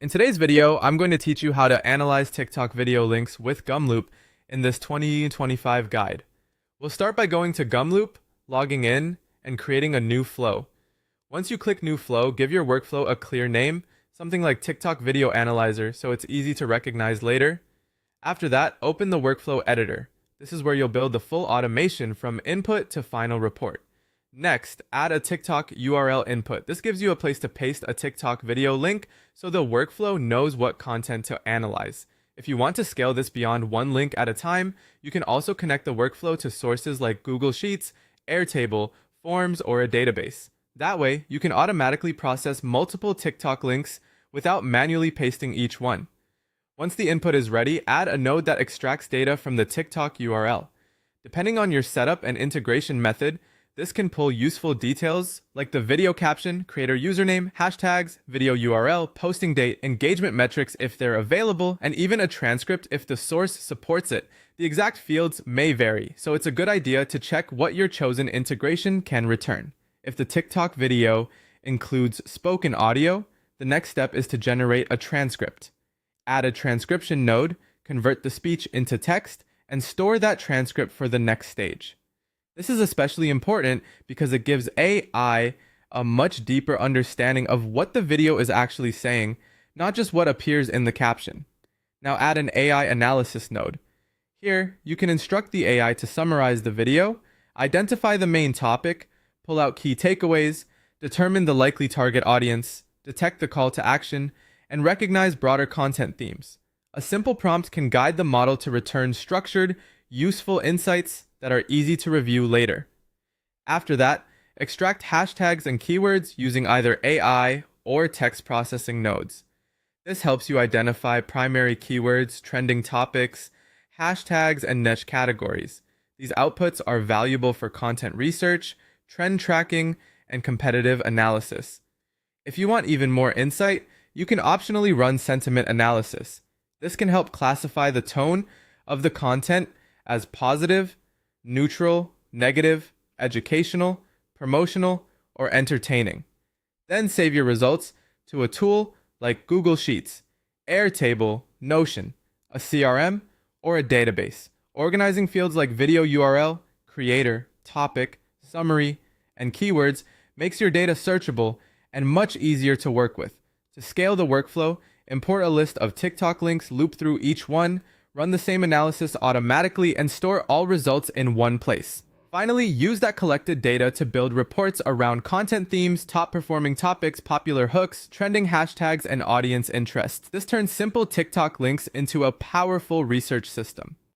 In today's video, I'm going to teach you how to analyze TikTok video links with Gumloop in this 2025 guide. We'll start by going to Gumloop, logging in, and creating a new flow. Once you click New Flow, give your workflow a clear name, something like TikTok Video Analyzer, so it's easy to recognize later. After that, open the Workflow Editor. This is where you'll build the full automation from input to final report. Next, add a TikTok URL input. This gives you a place to paste a TikTok video link so the workflow knows what content to analyze. If you want to scale this beyond one link at a time, you can also connect the workflow to sources like Google Sheets, Airtable, Forms, or a database. That way, you can automatically process multiple TikTok links without manually pasting each one. Once the input is ready, add a node that extracts data from the TikTok URL. Depending on your setup and integration method, this can pull useful details like the video caption, creator username, hashtags, video URL, posting date, engagement metrics if they're available, and even a transcript if the source supports it. The exact fields may vary, so it's a good idea to check what your chosen integration can return. If the TikTok video includes spoken audio, the next step is to generate a transcript. Add a transcription node, convert the speech into text, and store that transcript for the next stage. This is especially important because it gives AI a much deeper understanding of what the video is actually saying, not just what appears in the caption. Now add an AI analysis node. Here, you can instruct the AI to summarize the video, identify the main topic, pull out key takeaways, determine the likely target audience, detect the call to action, and recognize broader content themes. A simple prompt can guide the model to return structured, useful insights that are easy to review later. After that, extract hashtags and keywords using either AI or text processing nodes. This helps you identify primary keywords, trending topics, hashtags, and niche categories. These outputs are valuable for content research, trend tracking, and competitive analysis. If you want even more insight, you can optionally run sentiment analysis. This can help classify the tone of the content as positive, neutral, negative, educational, promotional, or entertaining. Then save your results to a tool like Google Sheets, Airtable, Notion, a CRM, or a database. Organizing fields like video URL, creator, topic, summary, and keywords makes your data searchable and much easier to work with. To scale the workflow, import a list of TikTok links, loop through each one, run the same analysis automatically, and store all results in one place. Finally, use that collected data to build reports around content themes, top performing topics, popular hooks, trending hashtags, and audience interests. This turns simple TikTok links into a powerful research system.